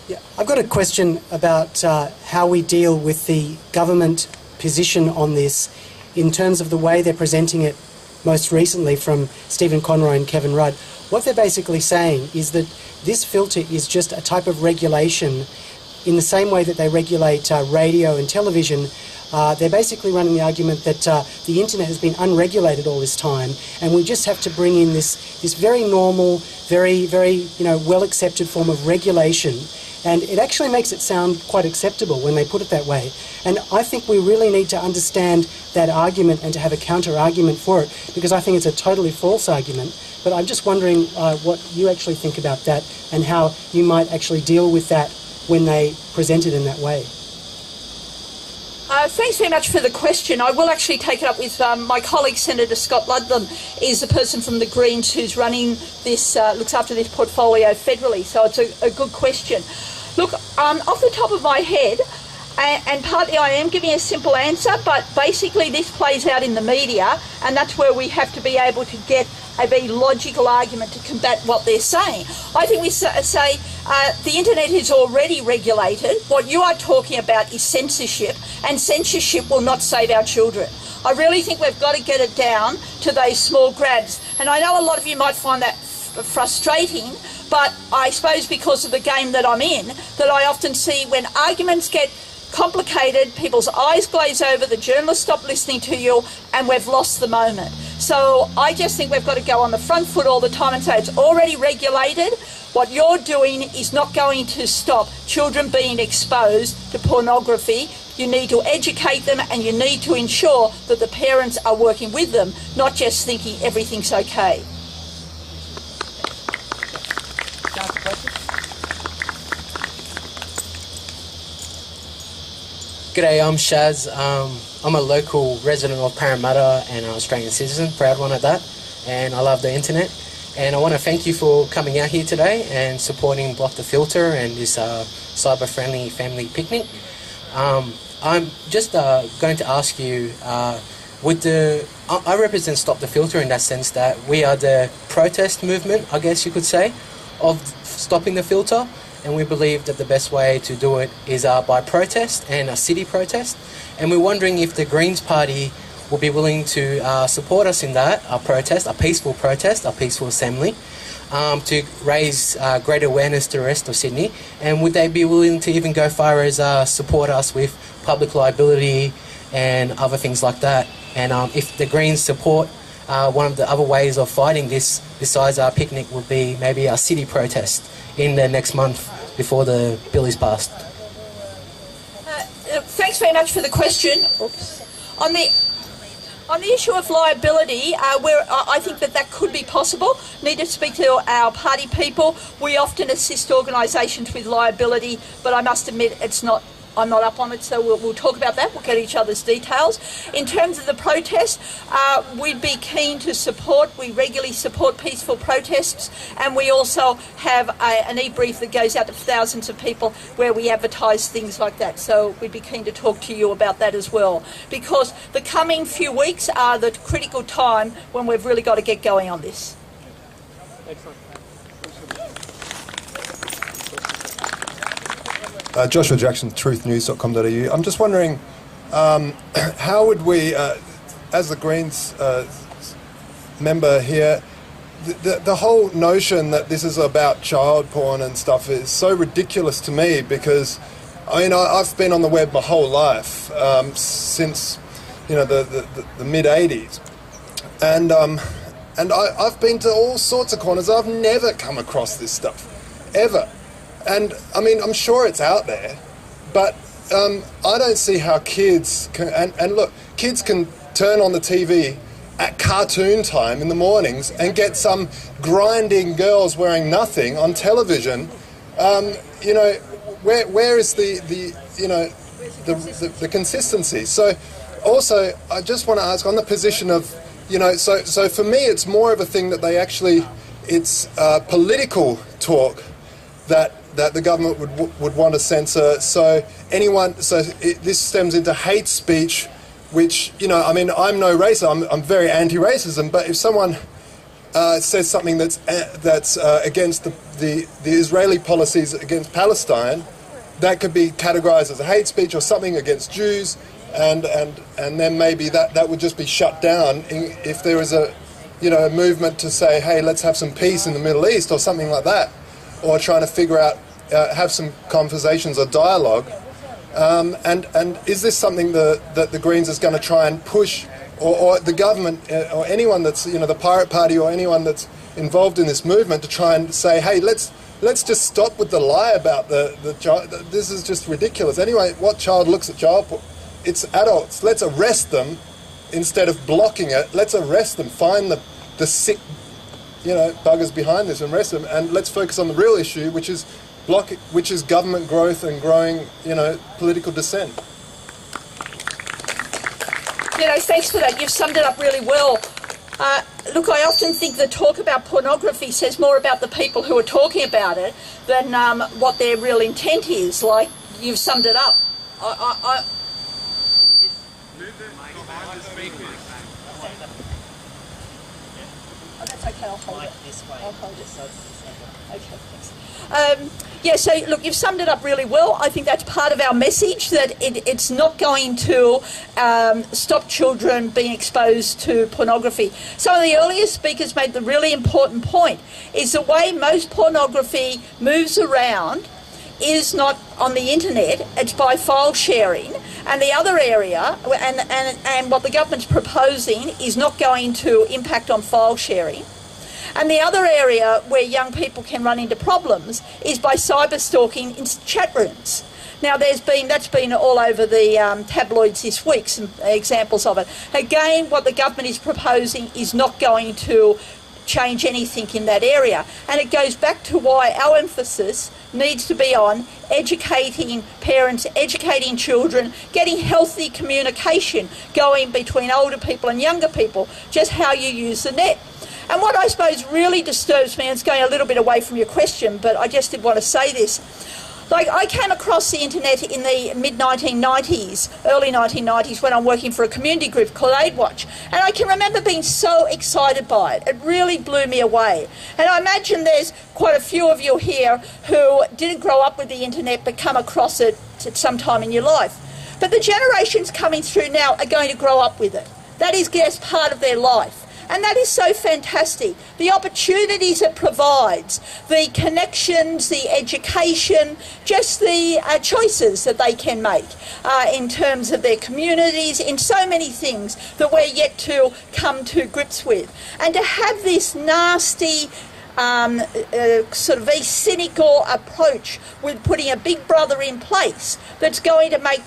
Yeah, I've got a question about how we deal with the government position on this in terms of the way they're presenting it most recently from Stephen Conroy and Kevin Rudd. What they're basically saying is that this filter is just a type of regulation in the same way that they regulate radio and television. They're basically running the argument that the internet has been unregulated all this time, and we just have to bring in this very normal, very well accepted form of regulation. And it actually makes it sound quite acceptable when they put it that way. And I think we really need to understand that argument and to have a counter-argument for it, because I think it's a totally false argument. But I'm just wondering what you actually think about that and how you might actually deal with that when they present it in that way. Thanks very much for the question. I will actually take it up with my colleague, Senator Scott Ludlam, is the person from the Greens who's running this, looks after this portfolio federally, so it's a good question. Look, off the top of my head, and partly I am giving a simple answer, but basically this plays out in the media, and that's where we have to be able to get a very logical argument to combat what they're saying. I think we say the internet is already regulated. What you are talking about is censorship, and censorship will not save our children. I really think we've got to get it down to those small grabs. And I know a lot of you might find that frustrating, but I suppose because of the game that I'm in, that I often see when arguments get complicated, people's eyes glaze over, the journalists stop listening to you, and we've lost the moment. So I just think we've got to go on the front foot all the time and say it's already regulated. What you're doing is not going to stop children being exposed to pornography. You need to educate them, and you need to ensure that the parents are working with them, not just thinking everything's okay. G'day, I'm Shaz. I'm a local resident of Parramatta and an Australian citizen, proud one at that, and I love the internet. And I want to thank you for coming out here today and supporting Block the Filter and this cyber-friendly family picnic. I'm just going to ask you, I represent Stop the Filter in that sense that we are the protest movement, I guess you could say, of stopping the filter. And we believe that the best way to do it is by protest and a city protest. And we're wondering if the Greens Party will be willing to support us in that, a peaceful protest, a peaceful assembly, to raise greater awareness to the rest of Sydney. And would they be willing to even go far as support us with public liability and other things like that? And if the Greens support, one of the other ways of fighting this, besides our picnic, would be maybe a city protest in the next month before the bill is passed. Thanks very much for the question. Oops. On the issue of liability, I think that could be possible. Need to speak to our party people. We often assist organisations with liability, but I must admit I'm not up on it, so we'll talk about that. We'll get each other's details. In terms of the protest, we'd be keen to support. We regularly support peaceful protests, and we also have an e-brief that goes out to thousands of people where we advertise things like that. So we'd be keen to talk to you about that as well, because the coming few weeks are the critical time when we've really got to get going on this. Excellent. Joshua Jackson, truthnews.com.au. I'm just wondering, how would we, as the Greens member here, the whole notion that this is about child porn and stuff is so ridiculous to me, because I mean I've been on the web my whole life, since the mid '80s, and I've been to all sorts of corners. I've never come across this stuff ever. And, I mean, I'm sure it's out there, but I don't see how kids can... And look, kids can turn on the TV at cartoon time in the mornings and get some grinding girls wearing nothing on television. Where is the consistency? So, also, I just want to ask, on the position of, so for me it's more of a thing that they actually... It's political talk that the government would want to censor. So this stems into hate speech, which, I mean, I'm no racist, I'm very anti-racism, but if someone says something that's against the Israeli policies against Palestine, that could be categorised as a hate speech or something against Jews, and then maybe that would just be shut down if there was a movement to say, hey, let's have some peace in the Middle East or something like that, or trying to figure out, have some conversations or dialogue. And is this something that the Greens is going to try and push, or the government, or anyone that's, the Pirate Party or anyone that's involved in this movement, to try and say, hey, let's just stop with the lie about the child. This is just ridiculous. Anyway, what child looks at child porn? It's adults. Let's arrest them instead of blocking it. Let's arrest them. Find the sick, buggers behind this and arrest them. And let's focus on the real issue, which is government growth and growing, political dissent. Thanks for that. You've summed it up really well. Look, I often think the talk about pornography says more about the people who are talking about it than what their real intent is. Like, you've summed it up. Oh, that's okay, I'll hold it. I'll hold it. Okay, thanks. So look, you've summed it up really well. I think that's part of our message, that it's not going to stop children being exposed to pornography. Some of the earlier speakers made the really important point, is the way most pornography moves around is not on the internet, it's by file sharing. And the other area, and what the government's proposing, is not going to impact on file sharing. And the other area where young people can run into problems is by cyber stalking in chat rooms. Now, that's been all over the tabloids this week, some examples of it. Again, what the government is proposing is not going to change anything in that area. And it goes back to why our emphasis needs to be on educating parents, educating children, getting healthy communication going between older people and younger people, just how you use the net. And what I suppose really disturbs me, and it's going a little bit away from your question, but I just did want to say this. Like, I came across the internet in the mid-1990s, early 1990s, when I'm working for a community group called AidWatch. And I can remember being so excited by it. It really blew me away. And I imagine there's quite a few of you here who didn't grow up with the internet but come across it at some time in your life. But the generations coming through now are going to grow up with it. That is just part of their life. And that is so fantastic. The opportunities it provides, the connections, the education, just the choices that they can make in terms of their communities, in so many things that we're yet to come to grips with. And to have this nasty, sort of very cynical approach with putting a big brother in place that's going to make,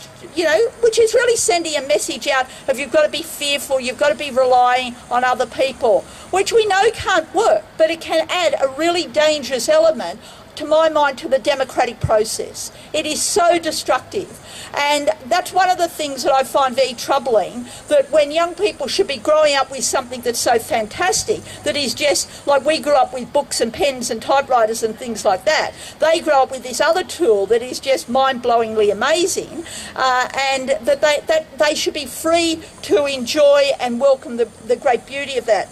which is really sending a message out of you've got to be fearful, you've got to be relying on other people, which we know can't work, but it can add a really dangerous element, to my mind, to the democratic process. It is so destructive. And that's one of the things that I find very troubling, that when young people should be growing up with something that's so fantastic, that is just like we grew up with books and pens and typewriters and things like that, they grow up with this other tool that is just mind-blowingly amazing, and that they should be free to enjoy and welcome the great beauty of that.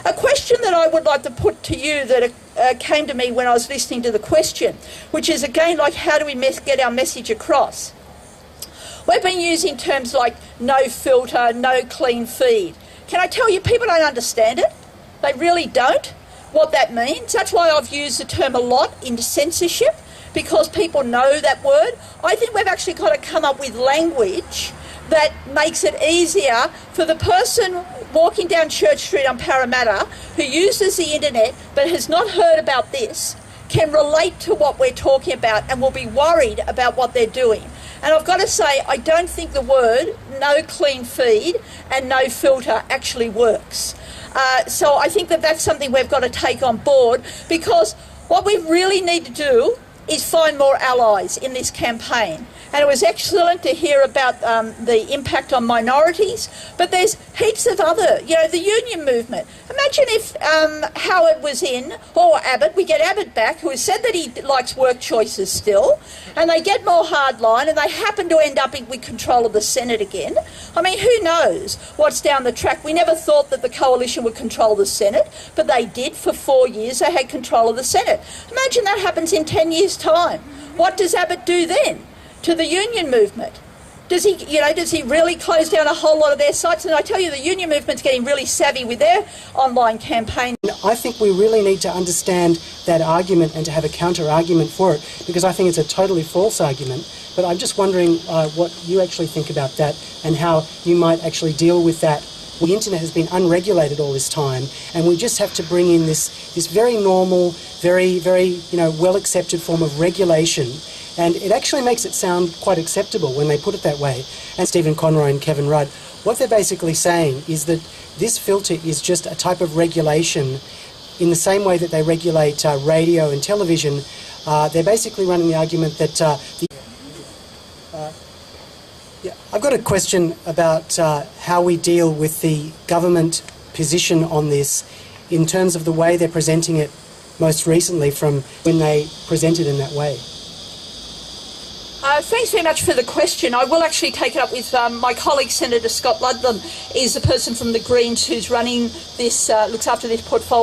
A question that I would like to put to you that came to me when I was listening to the question, which is again like, how do we get our message across? We've been using terms like no filter, no clean feed. Can I tell you, people don't understand it. They really don't, what that means. That's why I've used the term a lot in censorship, because people know that word. I think we've actually got to come up with language that makes it easier for the person walking down Church Street on Parramatta who uses the internet but has not heard about this, can relate to what we're talking about and will be worried about what they're doing. And I've got to say, I don't think the word no clean feed and no filter actually works. So I think that that's something we've got to take on board, because what we really need to do is find more allies in this campaign. and it was excellent to hear about the impact on minorities. But there's heaps of other, the union movement. Imagine if Howard was in, or Abbott, we get Abbott back, who has said that he likes work choices still, and they get more hardline, and they happen to end up with control of the Senate again. I mean, who knows what's down the track? We never thought that the coalition would control the Senate, but they did. For 4 years. They had control of the Senate. Imagine that happens in 10 years' time. What does Abbott do then to the union movement? Does he really close down a whole lot of their sites? And I tell you, the union movement's getting really savvy with their online campaign. I think we really need to understand that argument and to have a counter-argument for it, because I think it's a totally false argument. But I'm just wondering what you actually think about that and how you might actually deal with that. The internet has been unregulated all this time, and we just have to bring in this very normal, very well-accepted form of regulation. And it actually makes it sound quite acceptable when they put it that way. And Stephen Conroy and Kevin Rudd, what they're basically saying is that this filter is just a type of regulation in the same way that they regulate radio and television. They're basically running the argument that I've got a question about how we deal with the government position on this in terms of the way they're presenting it most recently from when they present it in that way. Thanks very much for the question. I will actually take it up with my colleague, Senator Scott Ludlam, is the person from the Greens who's running this, looks after this portfolio.